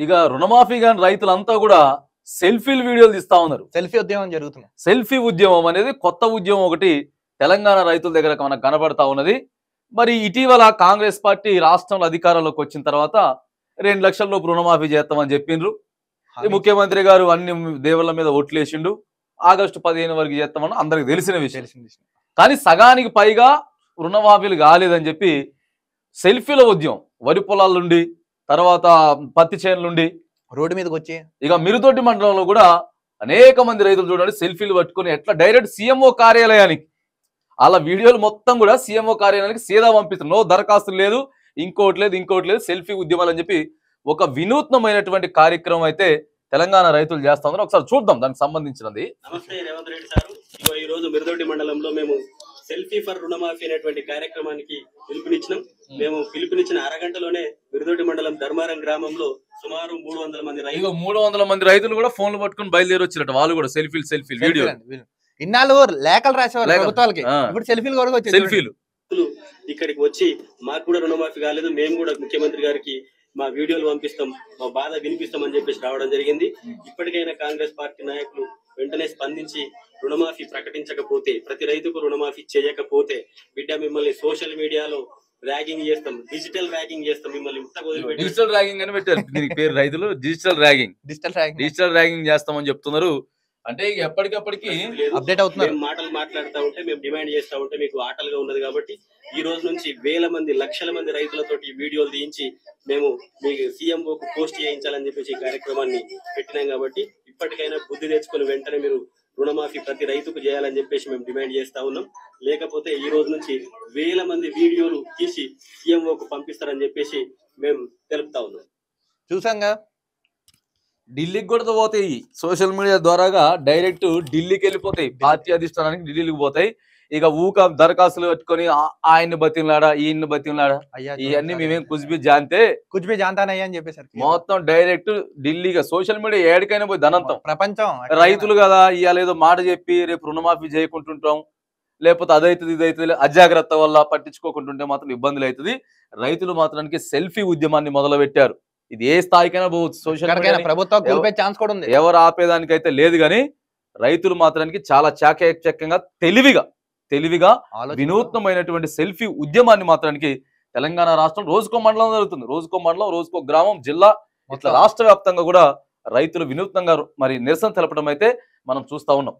ఇక రుణమాఫీ గాని రైతులంతా కూడా సెల్ఫీలు వీడియోలు తీస్తా ఉన్నారు. సెల్ఫీ ఉద్యమం జరుగుతుంది. సెల్ఫీ ఉద్యమం అనేది కొత్త ఉద్యమం ఒకటి తెలంగాణ రైతుల దగ్గర మనకు కనబడతా ఉన్నది. మరి ఇటీవల కాంగ్రెస్ పార్టీ రాష్ట్రంలో అధికారంలోకి వచ్చిన తర్వాత 2 లక్షల లోపు రుణమాఫీ చేస్తామని చెప్పిండ్రు. ఈ ముఖ్యమంత్రి గారు అన్ని దేవుళ్ళ మీద ఓట్లేసిండు. ఆగస్టు 15 వరకు చేస్తామని అందరికి తెలిసిన విషయం. కానీ సగానికి పైగా రుణమాఫీలు కాలేదని చెప్పి సెల్ఫీల ఉద్యమం వరి పొలాల నుండి తర్వాత పత్తి చేనుల నుండి రోడ్డు మీదకి వచ్చి ఇక మిరుదొడ్డి మండలంలో కూడా అనేక మంది రైతులు చూడండి సెల్ఫీలు పట్టుకుని ఎట్లా డైరెక్ట్ సీఎంఓ కార్యాలయానికి అలా వీడియోలు మొత్తం కూడా సీఎంఓ కార్యాలయానికి సీదా పంపిస్తారు. నో దరఖాస్తులు లేదు, ఇంకోటి లేదు సెల్ఫీ ఉద్యమాలు అని చెప్పి ఒక వినూత్నమైనటువంటి కార్యక్రమం అయితే తెలంగాణ రైతులు చేస్తా ఉన్నారు. ఒకసారి చూద్దాం దానికి సంబంధించినది. నమస్తే రేవంత్ రెడ్డి సార్. ఈ రోజు మిరుదొడ్డి మండలంలో మేము సెల్ఫీ ఫర్ రుణమాఫీ అనేటువంటి కార్యక్రమానికి పిలుపునిచ్చినాం. మేము పిలుపునిచ్చిన అరగంటలోనే మిరుదొడ్డి మండలం ధర్మారం గ్రామంలో సుమారు 300 మంది రైతులు 300 మంది రైతులు కూడా ఫోన్లు పట్టుకుని బయలుదేరి వచ్చినట్టు వాళ్ళు కూడా సెల్ఫీలు వీడియో. ఇన్నాళ్ళు లేఖలు రాసేవారు ప్రభుత్వాలకి, ఇప్పుడు సెల్ఫీలు కూడా వచ్చాయి. సెల్ఫీలు ఇక్కడికి వచ్చి మాకు కూడా రుణమాఫీ కాలేదు, మేము కూడా ముఖ్యమంత్రి గారికి మా వీడియోలు పంపిస్తాం, మా బాధ వినిపిస్తాం అని చెప్పేసి రావడం జరిగింది. ఇప్పటికైనా కాంగ్రెస్ పార్టీ నాయకులు వెంటనే స్పందించి రుణమాఫీ ప్రకటించకపోతే, ప్రతి రైతుకు రుణమాఫీ చేయకపోతే బిడ్డ మిమ్మల్ని సోషల్ మీడియాలో ర్యాగింగ్ చేస్తాం, డిజిటల్ ర్యాగింగ్ చేస్తాం, మిమ్మల్ని డిజిటల్ ర్యాగింగ్ అని పెట్టారు దీనికి పేరు రైతులు. డిజిటల్ ర్యాగింగ్ చేస్తామని చెప్తున్నారు. అంటే ఎప్పటికప్పటికి అప్డేట్ అవుతున్నారు. మేము మాటలు మాట్లాడుతూ ఉంటే, మేము డిమాండ్ చేస్తూ ఉంటే మీకు ఆటలుగా ఉన్నది కాబట్టి ఈ రోజు నుంచి వేల మంది లక్షల మంది రైతులతోటి వీడియోలు తీయించి మేము మీకు సీఎంఓకు పోస్ట్ చేయించాలని చెప్పేసి ఈ కార్యక్రమాన్ని పెట్టినాం. కాబట్టి ఇప్పటికైనా బుద్ధి తెచ్చుకొని వెంటనే మీరు రుణమాఫీ ప్రతి రైతుకు చేయాలని చెప్పేసి మేము డిమాండ్ చేస్తా ఉన్నాం. లేకపోతే ఈ రోజు నుంచి వేల మంది వీడియోలు తీసి సీఎంఓకు పంపిస్తారని చెప్పేసి మేము తెలుపుతా ఉన్నాం. చూసాంగా ఢిల్లీకి కూడా పోతాయి, సోషల్ మీడియా ద్వారాగా డైరెక్ట్ ఢిల్లీకి వెళ్ళిపోతాయి, పార్టీ అధిష్టానానికి ఢిల్లీకి పోతాయి. ఇక ఊక దరఖాస్తులు పెట్టుకొని ఆయన్ని బతిలాడా ఈయన్ని బతిలాడా ఇవన్నీ మేమేం కుజ్బీ జాంతానయ్యా అని చెప్పేసరికి మొత్తం డైరెక్ట్ ఢిల్లీగా సోషల్ మీడియా ఏడికైనా పోయి ధనంతం ప్రపంచం. రైతులు కదా ఇవాళ ఏదో మాట చెప్పి రేపు రుణమాఫీ చేయకుంటుంటాం, లేకపోతే అదైతుంది ఇదైతుంది అజాగ్రత్త వల్ల పట్టించుకోకుంటుంటే మాత్రం ఇబ్బందులు అవుతుంది. రైతులు మాత్రానికి సెల్ఫీ ఉద్యమాన్ని మొదలు పెట్టారు. ఇది ఏ స్థాయికైనా పోవచ్చు, సోషల్ మీడియా ప్రభుత్వం ఛాన్స్ కూడా ఉంది, ఎవరు ఆపేదానికైతే లేదు. కానీ రైతులు మాత్రానికి చాలా చాకచక్యంగా తెలివిగా వినూత్నమైనటువంటి సెల్ఫీ ఉద్యమాన్ని మాత్రానికి తెలంగాణ రాష్ట్రం రోజుకో మండలం జరుగుతుంది. రోజుకో మండలం, రోజుకో గ్రామం, జిల్లా, ఇట్లా రాష్ట్ర వ్యాప్తంగా కూడా రైతులు వినూత్నంగా మరి నిరసన తెలపడం అయితే మనం చూస్తా ఉన్నాం.